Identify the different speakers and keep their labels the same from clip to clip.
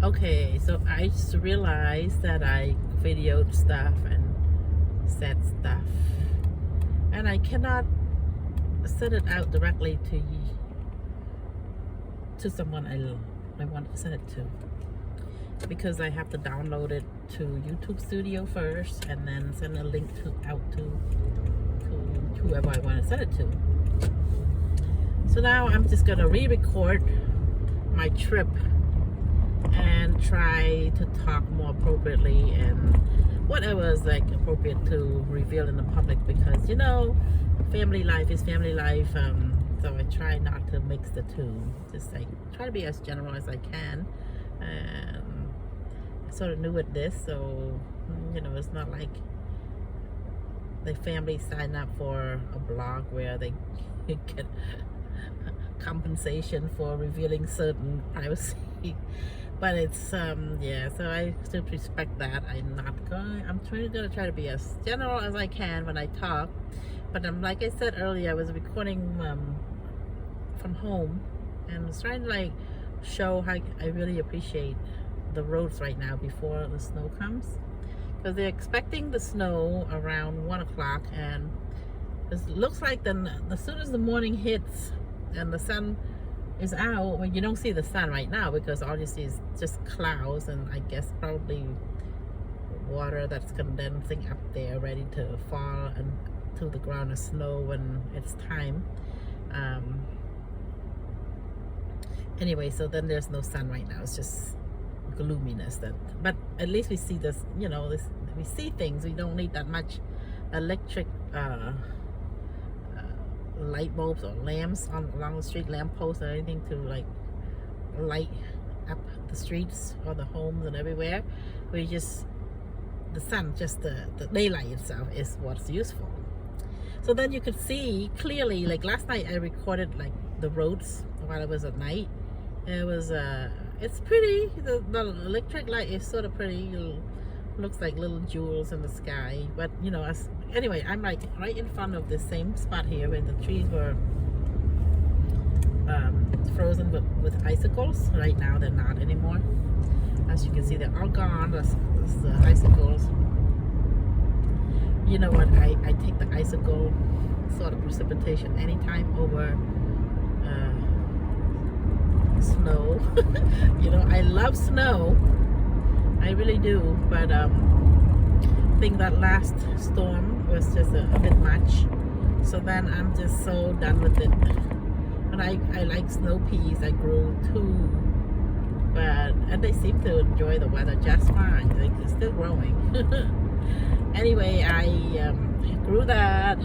Speaker 1: Okay, so I just realized that I videoed stuff and said stuff, and I cannot send it out directly to someone I want to send it to, because I have to download it to YouTube Studio first and then send a link out to whoever I want to send it to. So now I'm just gonna re-record my trip and try to talk more appropriately and whatever is like appropriate to reveal in the public, because family life is family life. So I try not to mix the two, just like try to be as general as I can. And I sort of new at this, so it's not like the family sign up for a blog where they get compensation for revealing certain privacy. But it's yeah, so I still respect that. I'm gonna try to be as general as I can when I talk. But like I said earlier, I was recording from home and was trying to like show how I really appreciate the roads right now before the snow comes, because they're expecting the snow around 1 o'clock, and it looks like as soon as the morning hits and the sun is out, when you don't see the sun right now because all you see is just clouds and I guess probably water that's condensing up there ready to fall and to the ground as snow when it's time. Anyway, so then there's no sun right now, it's just gloominess. But at least we see this, we see things. We don't need that much electric light bulbs or lamps along the street, lamp posts or anything to like light up the streets or the homes and everywhere. We just, the sun, just the daylight itself is what's useful. So then you could see clearly, like last night I recorded like the roads while it was at night. It was it's pretty. The electric light is sort of pretty. Looks like little jewels in the sky. But anyway, I'm like right in front of the same spot here where the trees were frozen with icicles. Right now they're not anymore. As you can see, they're all gone. That's the icicles. You know what? I take the icicle sort of precipitation anytime over snow. I love snow. I really do, but I think that last storm was just a bit much. So then I'm just so done with it. And I like snow peas. I grew 2, and they seem to enjoy the weather just fine. They're still growing. Anyway, I grew that,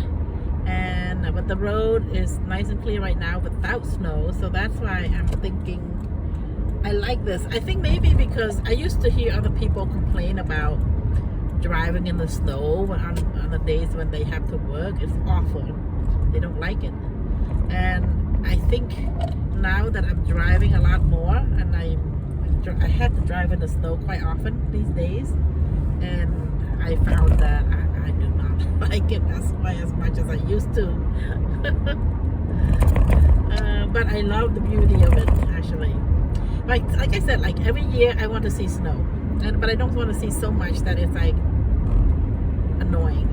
Speaker 1: but the road is nice and clear right now without snow. So that's why I'm thinking I like this. I think maybe because I used to hear other people complain about driving in the snow on the days when they have to work. It's awful. They don't like it. And I think now that I'm driving a lot more, and I have to drive in the snow quite often these days, and I found that I do not like it as much as I used to. But I love the beauty of it, actually. Like I said, like every year I want to see snow, but I don't want to see so much that it's like annoying,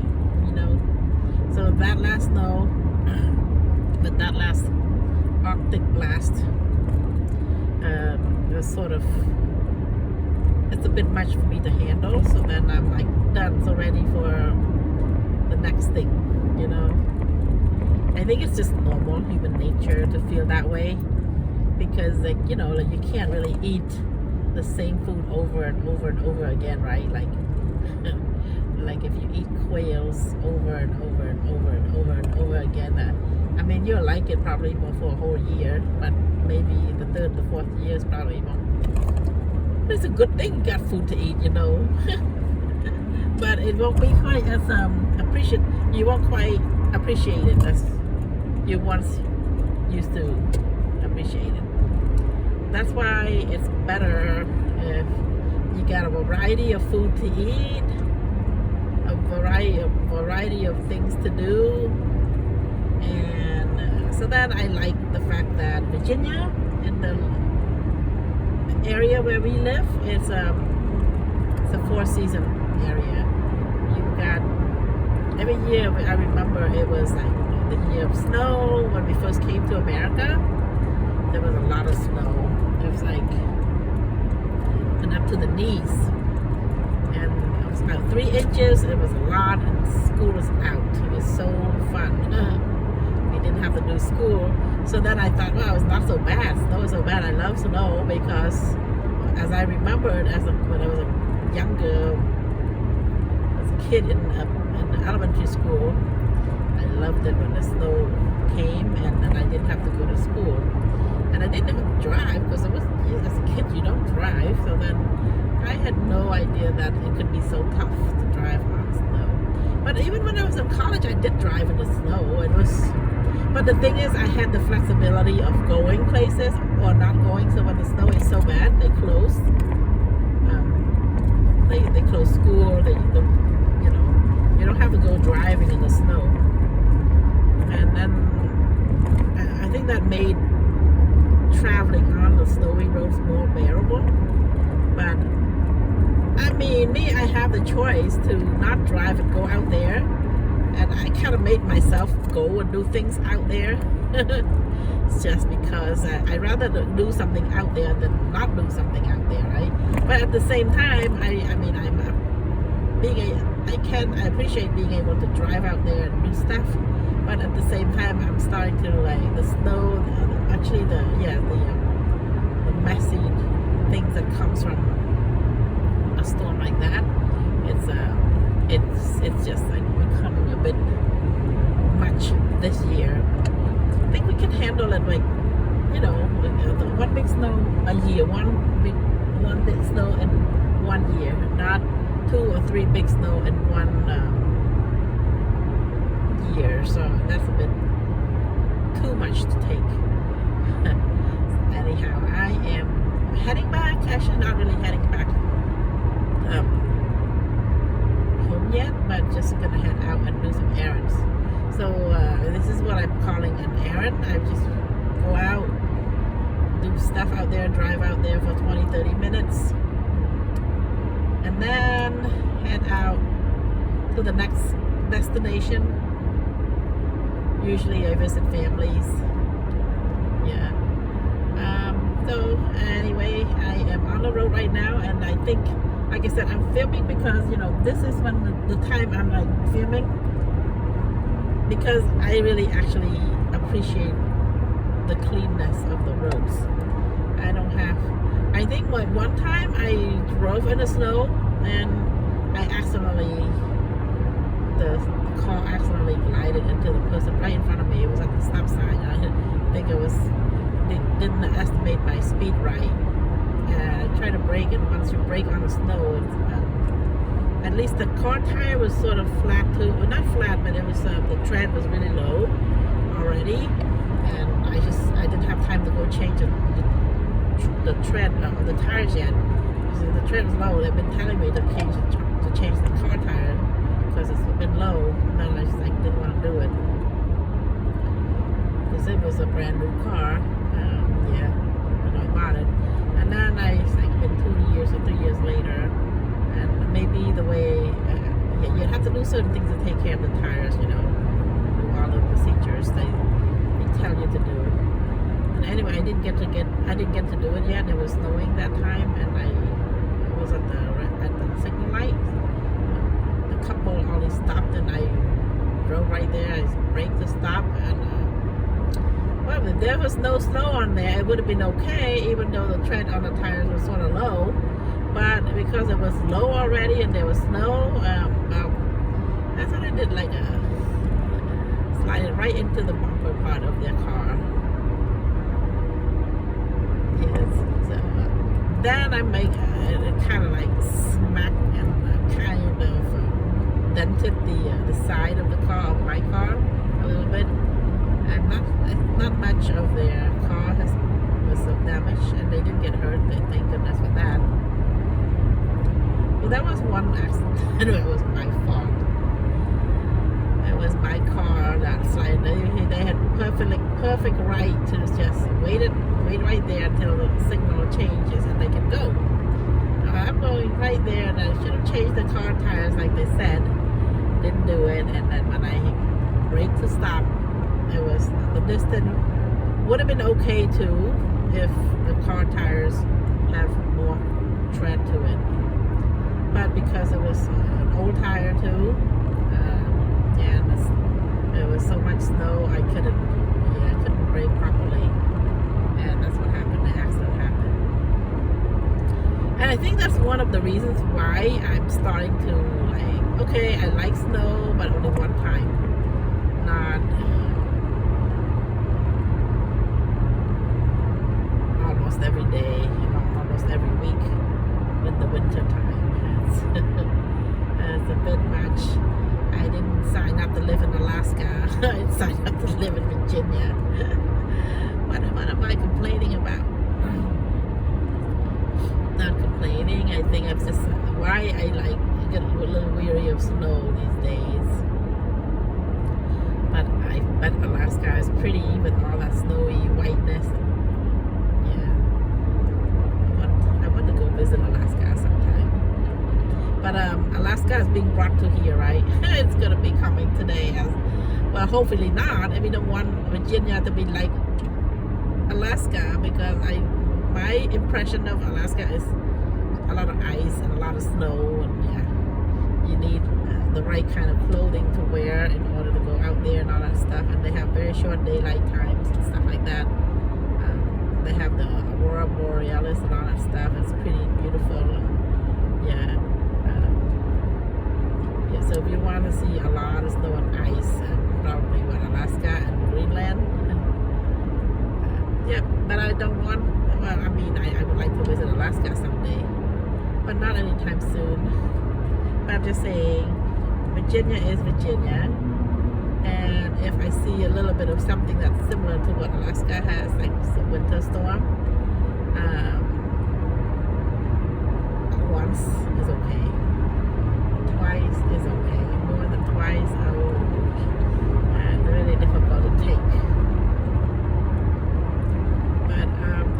Speaker 1: So that last snow, but that last Arctic blast, it was sort of, it's a bit much for me to handle. So then I'm like done, so ready for the next thing, I think it's just normal human nature to feel that way. Because like you can't really eat the same food over and over and over again, right? Like like if you eat quails over and over and over and over and over again, you'll like it probably for a whole year, but maybe the 3rd, the 4th year is probably won't. It's a good thing you got food to eat, but it won't be quite as you won't quite appreciate it as you once used to appreciate it. That's why it's better if you got a variety of food to eat, a variety of things to do, and so that I like the fact that Virginia in the area where we live, it's a four-season area. You've got every year. I remember it was like the year of snow when we first came to America. There was a lot of snow. It was like up to the knees, and it was about 3 inches. It was a lot, and school was out. It was so fun. We didn't have to do school, so then I thought, well, it's not so bad. Snow is so bad. I love snow because, as I remembered, when I was a younger, as a kid in elementary school, I loved it when the snow came and I didn't have to go to school. And I didn't even drive because as a kid you don't drive. So then I had no idea that it could be so tough to drive on snow. But even when I was in college, I did drive in the snow. But the thing is, I had the flexibility of going places or not going. So when the snow is so bad, they close. They close school. You don't have to go driving in the snow. And then I think that made traveling on the snowy roads more bearable. But I mean, I have the choice to not drive and go out there, and I kind of made myself go and do things out there. It's just because I rather do something out there than not do something out there, right? But at the same time, I appreciate being able to drive out there and do stuff. But at the same time, I'm starting to like the snow, the messy things that comes from a storm like that. It's just like becoming a bit much this year. I think we can handle it like, the one big snow a year, one big snow in 1 year, not 2 or 3 big snow in one year. So that's a bit too much to take. Anyhow, I am heading back. Actually, not really heading back home yet, but just gonna head out and do some errands. So this is what I'm calling an errand. I just go out, do stuff out there, drive out there for 20-30 minutes, and then head out to the next destination. Usually I visit families. Yeah. So anyway, I am on the road right now, and I think, like I said, I'm filming because this is when the time I'm like filming, because I really actually appreciate the cleanness of the roads. I think one time I drove in the snow and the car accidentally glided into the person right in front of me. It was at the stop sign. I think didn't estimate my speed right. I tried to brake, and once you brake on the snow, at least the car tire was sort of flat too. Well, not flat, but it was the tread was really low already, and I didn't have time to go change the tread or the tires yet. So the tread was low. They've been telling me to change the car tire because it's been low, and then I just didn't want to do it because it was a brand new car. When I bought it, and then it's been 2 years or 3 years later, and maybe the way you have to do certain things to take care of the tires, do all the procedures they tell you to do. And anyway, I didn't get to do it yet. It was snowing that time, and I was at the signal light. The couple only stopped, and I drove right there. I braked to stop, and well, if there was no snow on there, it would have been okay, even though the tread on the tires was sort of low. But because it was low already and there was snow, well, that's what I did, slide it right into the bumper part of their car. Yes. So then I make it kind of smacked and kind of dented the side of the car, of my car, a little bit. And not much of their car was damaged, and they didn't get hurt. Thank goodness for that. Well, that was one accident. It was my fault. It was my car that slid. They had perfect right to just wait it wait right there until the signal changes and they can go. I'm going right there, and I should have changed the car tires like they said. Didn't do it, and then when I braked to stop, it was the distance would have been okay too if the car tires have more tread to it. But because it was an old tire too, and there was so much snow, I couldn't brake properly, and that's what happened. The accident happened, and I think that's one of the reasons why I'm starting to like. Okay, I like snow, but only one time, not almost every day, almost every week in the winter time. It's a bit much. I didn't sign up to live in Alaska. I signed up to live in Virginia. What am I complaining about? Not complaining. I think I'm just why I get a little weary of snow these days. But I bet Alaska is pretty with all that snowy whiteness. Yeah. I want to go visit Alaska sometime. But Alaska is being brought to here, right? It's gonna be coming today. Well, hopefully not. I mean, I don't want Virginia to be like Alaska, because my impression of Alaska is a lot of ice and a lot of snow, and yeah, you need the right kind of clothing to wear in order to go out there and all that stuff. And they have very short daylight times and stuff like that. They have the Aurora Borealis and all that stuff. It's pretty beautiful. And yeah. So if you want to see a lot of snow and ice, probably Alaska and Greenland. Yeah, but I don't want. Well, I mean, I would like to visit Alaska someday, but not anytime soon. But I'm just saying, Virginia is Virginia, and if I see a little bit of something that's similar to what Alaska has, like a winter storm, once is okay. Twice is okay. More than twice, really difficult to take. But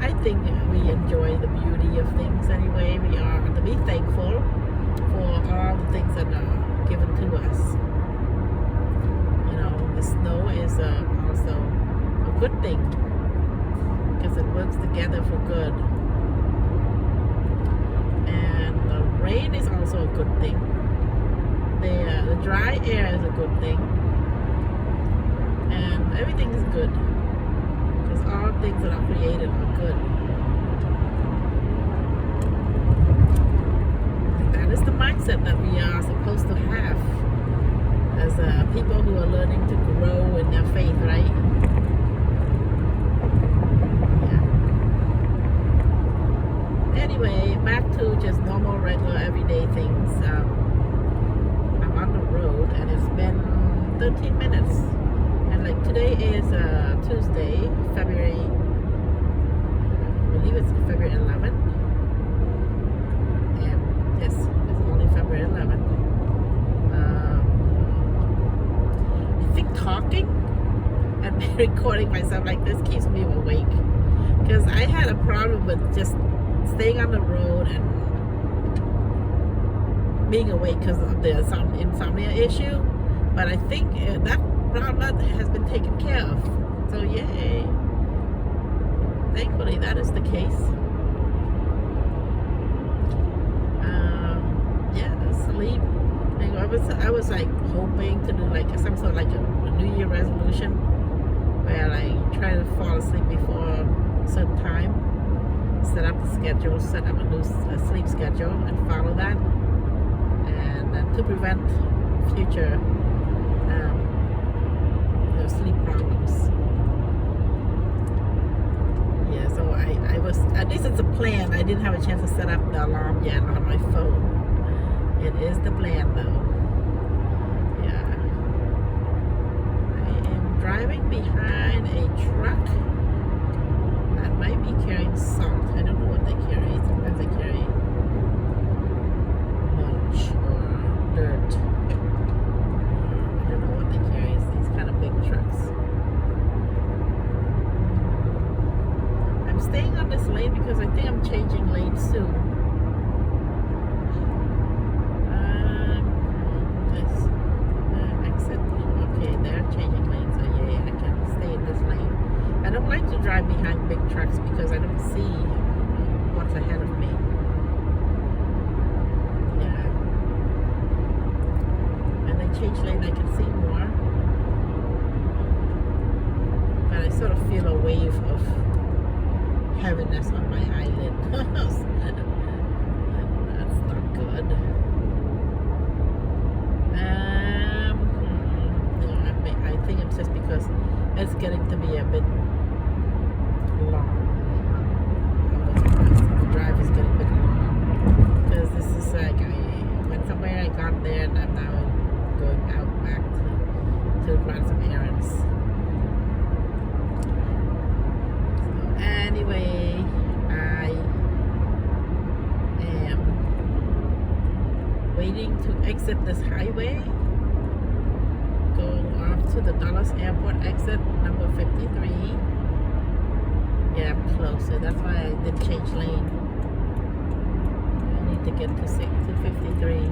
Speaker 1: I think we enjoy the beauty of things anyway. We are to be thankful for all the things that are given to us. You know, the snow is also a good thing because it works together for good. And the rain is also a good thing. The dry air is a good thing, and everything is good because all things that are created are good. And that is the mindset that we are supposed to have as people who are learning to grow in their faith, right? Yeah. Anyway, back to just normal, regular, everyday things. Road, and it's been 13 minutes, and like today is Tuesday, February, I believe it's February 11th, and yes, it's only February 11th. I think talking and recording myself like this keeps me awake, because I had a problem with just staying on the road and being awake because of the insomnia issue, but I think that problem has been taken care of. So yay! Thankfully, that is the case. Yeah, sleep. I was like hoping to do like some sort of like a New Year resolution where I try to fall asleep before a certain time, set up the schedule, set up a new sleep schedule, and follow that. To prevent future sleep problems. Yeah, so I was, at least it's a plan. I didn't have a chance to set up the alarm yet on my phone. It is the plan though. Yeah. I am driving behind a truck that might be carrying salt. I don't know what they carry. Sometimes they carry mulch or dirt. I don't know what they carry. It's these kind of big trucks. I'm that's ahead of me. Yeah. And then change lane, I can see more. But I sort of feel a wave of heaviness on my eyelid. That's not good. Yeah, I think it's just because it's getting to be a bit long. The drive is getting a bit long. Because this is like, I went somewhere, I got there, and I'm now going out back to run some errands. So anyway, I am waiting to exit this highway, going off to the Dallas Airport exit, number 53. Yeah, I'm closer. That's why I did change lane. I need to get to 53.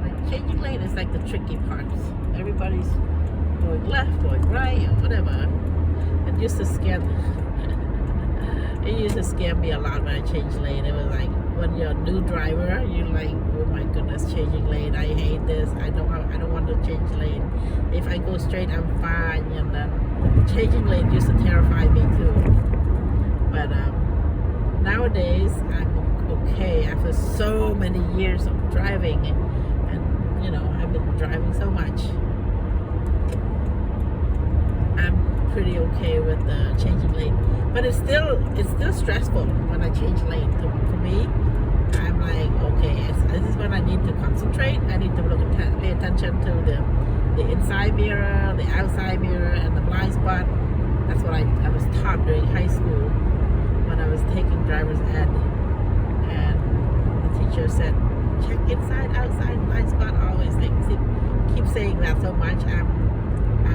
Speaker 1: Like, changing lane is like the tricky part. Everybody's going left, going right, or whatever. It used to scare me a lot when I changed lane. It was like, when you're a new driver, you're like, oh my goodness, changing lane, I hate this. I don't want to change lane. If I go straight, I'm fine. And then changing lane used to terrify me too. But nowadays, I'm okay after so many years of driving, and you know, I've been driving so much. I'm pretty okay with changing lane, but it's still stressful when I change lane. To me, I'm like, okay, this is when I need to concentrate. I need to pay attention to the inside mirror, the outside mirror, and the blind spot. That's what I was taught during high school when I was taking driver's ed, and the teacher said, check inside, outside, blind spot always. Like, keep saying that so much, I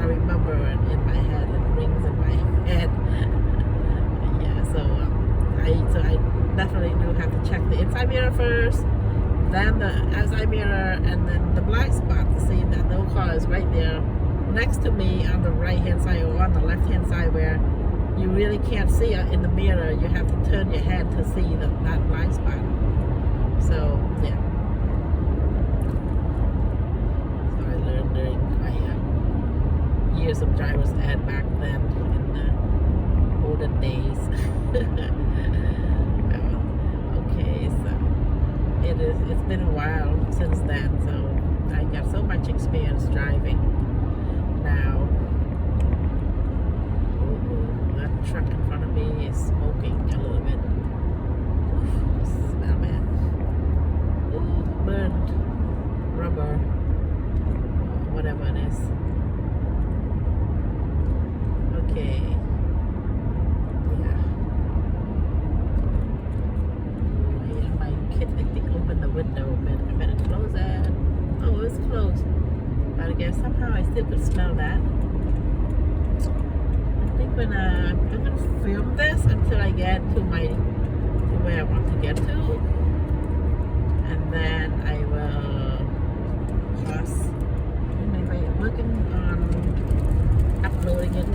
Speaker 1: remember it in my head. It rings in my head. Yeah, so I definitely do have to check the inside mirror first, then the outside mirror, and then the blind spot to see that no car is right there next to me on the right hand side or on the left hand side where you really can't see in the mirror. You have to turn your head to see that blind spot. So yeah, so I learned during my years of driver's ed back then in the olden days. Okay, so it's been a while since then, so I got so much experience driving now. That truck in front of me is smoking a little bit. Oof, smell bad. Ooh, burned rubber, whatever it is. Okay. I think open the window, but I better close that. Oh, it's closed. But again, somehow I still could smell that. I think when I'm gonna film this until I get to where I want to get to, and then I will pause. Anyway, I'm working on uploading it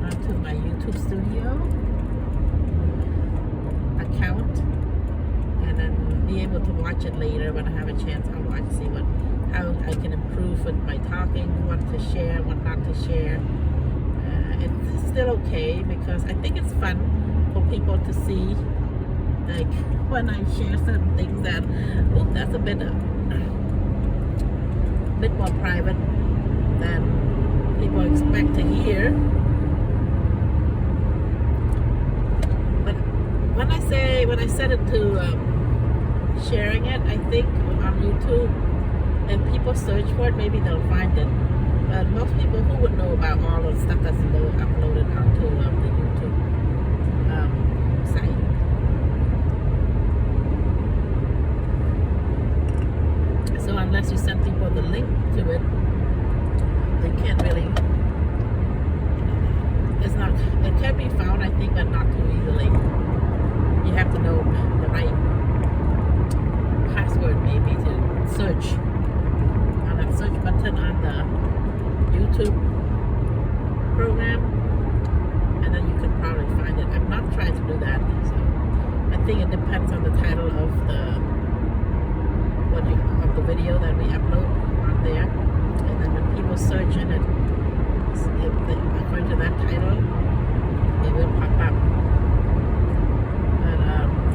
Speaker 1: onto my YouTube studio account, and then be able to watch it later when I have a chance. I'll watch, see how I can improve with my talking, what to share, what not to share. It's still okay because I think it's fun for people to see, like when I share certain things that, oh, that's a bit more private than people expect to hear. When I set it to sharing it, I think on YouTube, and people search for it, maybe they'll find it. But most people who would know about all the stuff that's uploaded onto the YouTube site. So unless you send people the link to it, they can't really. It can be found, I think, but not too easily. You have to know the right password maybe to search on that search button on the YouTube program, and think it depends on the title of the video that we upload on there, and then when people search in it, according to that title, it will pop up. And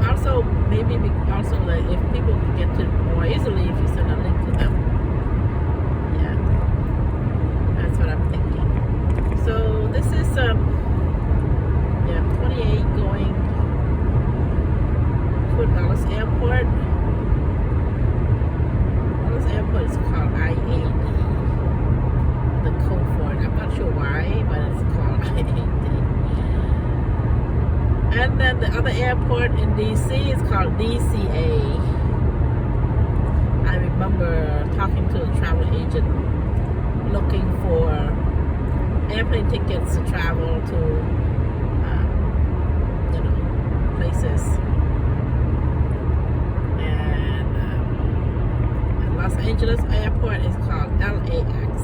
Speaker 1: also maybe also like if people can get to it more easily if you send a link to them. Yeah, that's what I'm thinking. So this is 28 going to Dallas Airport. Dallas Airport is called I-80. The code for it. I'm not sure why, but it's called I-80. And then the other airport in DC is called DCA. I remember talking to a travel agent looking for airplane tickets to travel to places, and Los Angeles Airport is called LAX,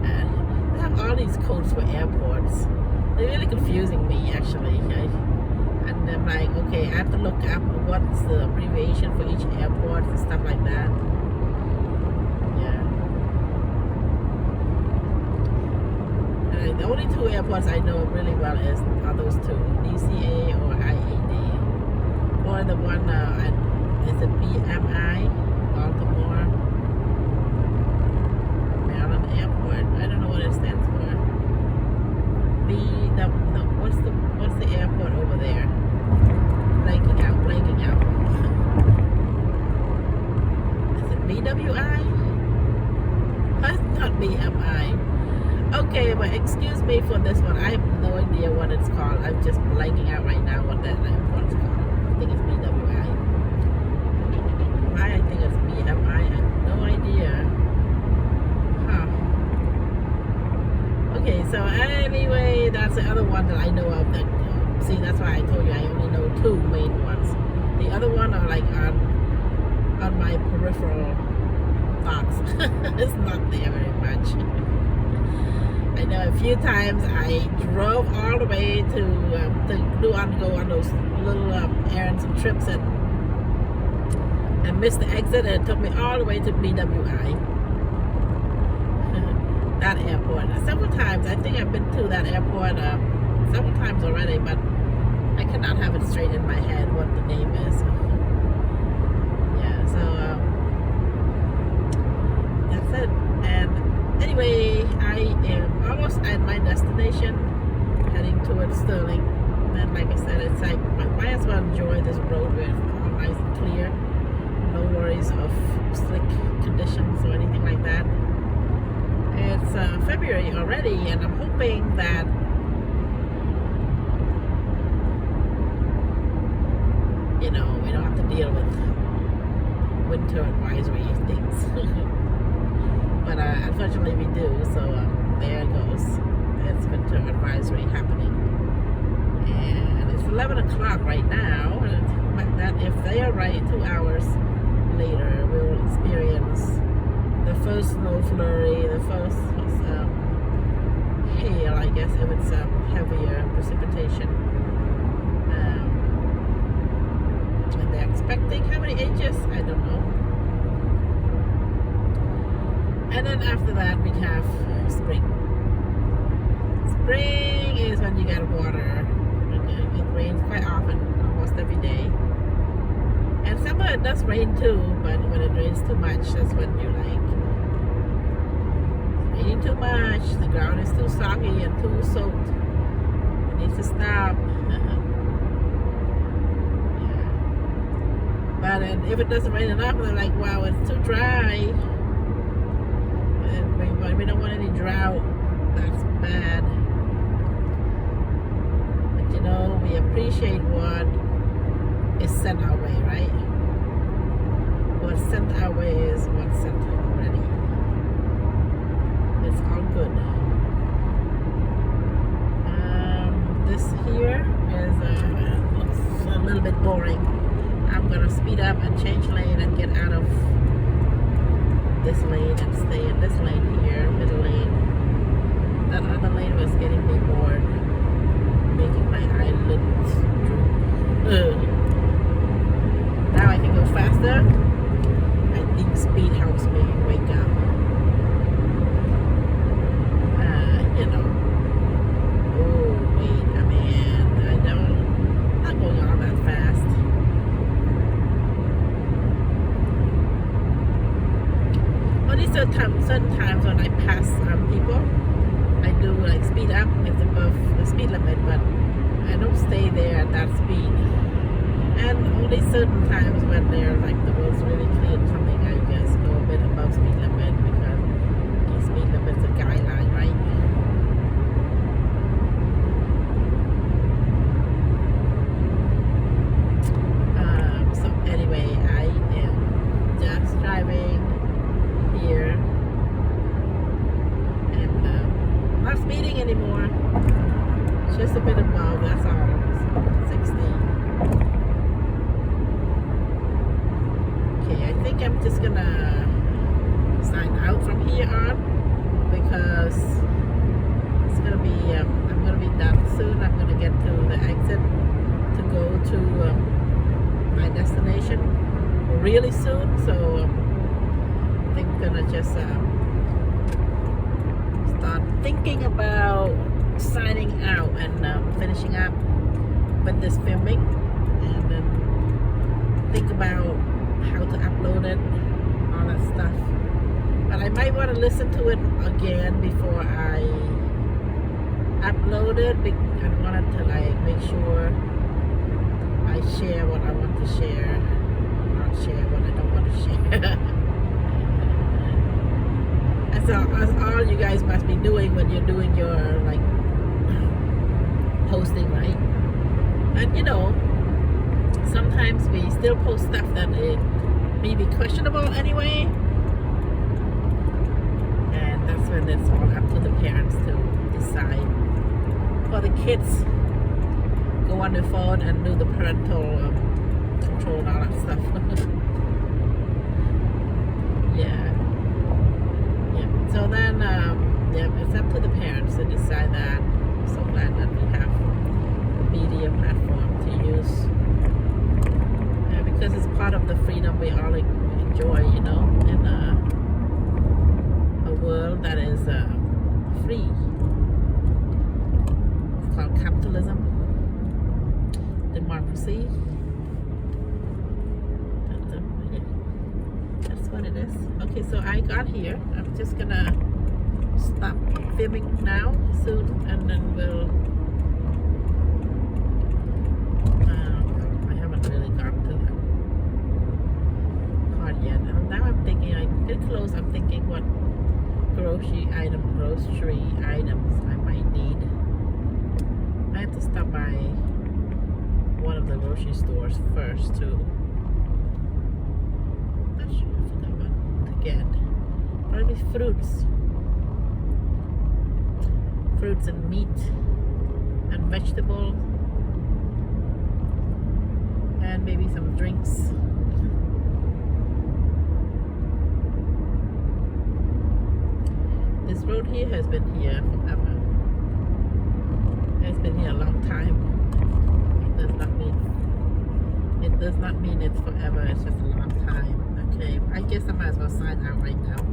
Speaker 1: and they have all these codes for airports. They're really confusing me actually. And I'm like, okay, I have to look up what's the abbreviation for each airport and stuff like that. The only two airports I know really well are those two, DCA or I-80, or the one is it BMI, Baltimore, Maryland Airport. I don't know what it stands for. What's the airport over there? Blanking out. Is it BWI? It's not BMI. Okay, but excuse me for this one. I have no idea what it's called. I'm just blanking out right now what that airport's called. I think it's BWI. Why I think it's BMI, I have no idea. Okay, so anyway, that's the other one that I know of. That see, that's why I told you I only know two main ones. The other one are like on my peripheral thoughts. It's not there very much. I know a few times I drove all the way to go on those little errands and trips and missed the exit, and it took me all the way to BWI. That airport. Several times. I think I've been to that airport several times already, but I cannot have it straight in my head what the name is. Yeah, so that's it. And anyway, I am almost at my destination, heading towards Sterling. And like I said, it's like I might as well enjoy this road where it's all nice and clear, no worries of slick conditions or anything like that. It's February already, and I'm hoping that we don't have to deal with winter advisory things. But unfortunately we do, so there it goes. It's winter advisory happening. And it's 11 o'clock right now, and that if they are right, 2 hours later we'll experience the first snow flurry, the first hail, I guess, if it's heavier precipitation. And they're expecting how many inches? I don't know. And then after that we have spring. Spring is when you get water. It rains quite often, almost every day. And summer it does rain too, but when it rains too much, that's when you're like, it's raining too much, the ground is too soggy and too soaked. It needs to stop. Yeah. But if it doesn't rain enough, they're like, wow, it's too dry. And we don't want any drought. That's bad. But we appreciate what is sent our way, right? What's sent our way is what's sent already. It's all good. This here is looks a little bit boring. I'm gonna speed up and change lane and get out of this lane and stay in this lane here, middle lane. That other lane was getting me bored, making my eyelids droop. faster, I think speed helps me wake up. You know. Oh wait a minute. Not going on that fast. Only certain times when I pass people, I do like speed up. It's above the speed limit, but I don't stay there at that speed. And only certain times when they're like the road's really clear coming, I just go a bit above speed limit because the speed limit's a guideline, right? So anyway, I am just driving here and not speeding anymore. Just a bit above, that's all. 60. Okay, I think I'm just gonna sign out from here on because it's gonna be I'm gonna be done soon. I'm gonna get to the exit to go to my destination really soon, so I think I'm gonna just start thinking about signing out and finishing up with this filming, and then think about how to upload it, all that stuff. But I might want to listen to it again before I upload it. I wanted to like make sure I share what I want to share, not share what I don't want to share. As all you guys must be doing when you're doing your like posting, right? And you know, sometimes we still post stuff that it may be questionable anyway, and that's when it's all up to the parents to decide. For the kids, go on their phone and do the parental control and all that stuff. yeah. So then, it's up to the parents to decide that. I'm so glad that we have a media platform to use. Because it's part of the freedom we all enjoy, you know, in a world that is free. It's called capitalism, democracy. That's what it is. Okay, so I got here. I'm just gonna stop filming now soon, and then we'll I haven't really gotten to that part yet. And now I'm thinking, I get close, I'm thinking what grocery items I might need. I have to stop by one of the grocery stores first too. Not sure, I forgot what to get. Probably fruits and meat and vegetables, and maybe some drinks. This road here has been here forever. It's been here a long time. It does not mean it's forever. It's just a long time. Okay, I guess I might as well sign out right now.